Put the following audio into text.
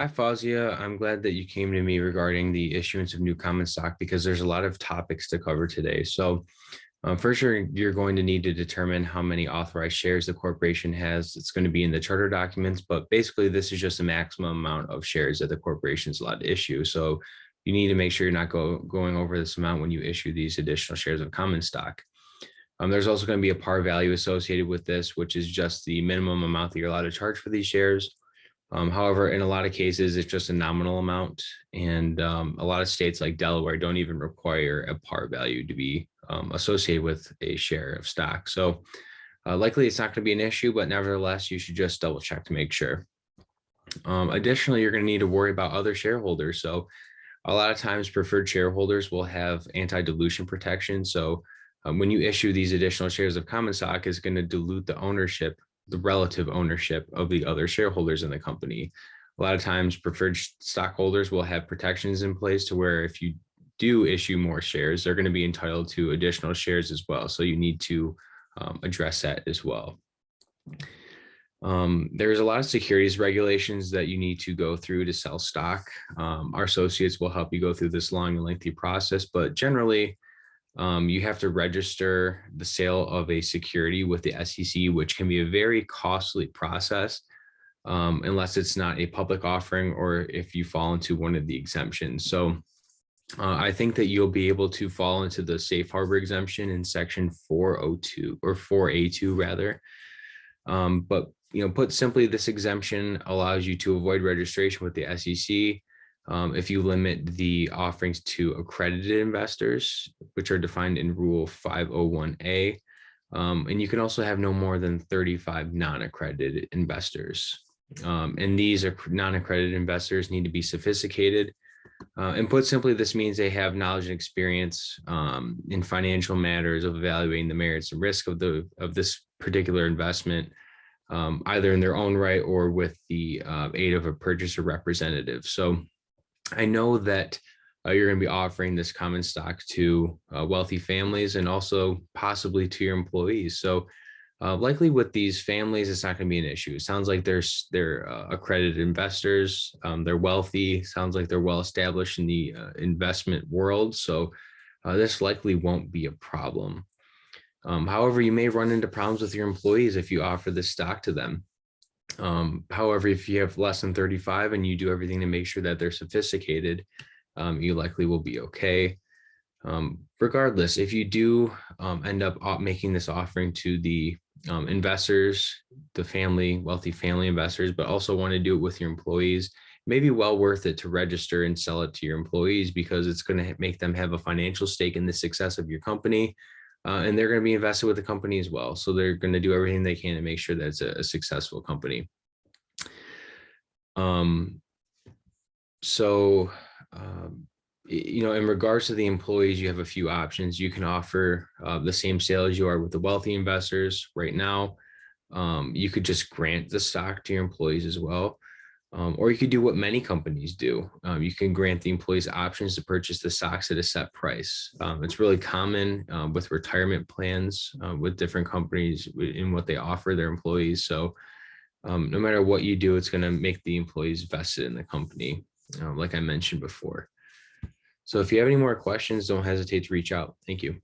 Hi, Fazia. I'm glad that you came to me regarding the issuance of new common stock because there's a lot of topics to cover today. First, you're going to need to determine how many authorized shares the corporation has. It's going to be in the charter documents, but basically, this is just a maximum amount of shares that the corporation is allowed to issue. So, you need to make sure you're not going over this amount when you issue these additional shares of common stock. There's also going to be a par value associated with this, which is just the minimum amount that you're allowed to charge for these shares. However, in a lot of cases, it's just a nominal amount, and a lot of states like Delaware don't even require a par value to be associated with a share of stock. So likely it's not going to be an issue, but nevertheless, you should just double check to make sure. Additionally, you're going to need to worry about other shareholders. So a lot of times preferred shareholders will have anti-dilution protection. So when you issue these additional shares of common stock, it's going to dilute the relative ownership of the other shareholders in the company. A lot of times preferred stockholders will have protections in place to where if you do issue more shares, they're going to be entitled to additional shares as well. So you need to address that as well. There's a lot of securities regulations that you need to go through to sell stock. Our associates will help you go through this long and lengthy process, but generally, you have to register the sale of a security with the SEC, which can be a very costly process unless it's not a public offering or if you fall into one of the exemptions. So I think that you'll be able to fall into the safe harbor exemption in section 402 or 4A2 rather. But put simply, this exemption allows you to avoid registration with the SEC if you limit the offerings to accredited investors, which are defined in Rule 501A. And you can also have no more than 35 non-accredited investors. And these non-accredited investors need to be sophisticated. And put simply, this means they have knowledge and experience in financial matters of evaluating the merits and risk of this particular investment, either in their own right or with the aid of a purchaser representative. So I know that you're going to be offering this common stock to wealthy families and also possibly to your employees. So likely with these families, it's not going to be an issue. It sounds like they're accredited investors. They're wealthy. Sounds like they're well established in the investment world. So this likely won't be a problem. However, you may run into problems with your employees if you offer this stock to them. However, if you have less than 35 and you do everything to make sure that they're sophisticated, you likely will be okay. Regardless, if you do end up making this offering to the investors, the wealthy family investors, but also want to do it with your employees, it may be well worth it to register and sell it to your employees because it's going to make them have a financial stake in the success of your company. And they're going to be invested with the company as well. So they're going to do everything they can to make sure that it's a successful company. In regards to the employees, you have a few options. You can offer the same sale as you are with the wealthy investors right now. You could just grant the stock to your employees as well. Or you could do what many companies do. You can grant the employees options to purchase the stocks at a set price. It's really common with retirement plans with different companies in what they offer their employees. So no matter what you do, it's going to make the employees vested in the company, like I mentioned before. So if you have any more questions, don't hesitate to reach out. Thank you.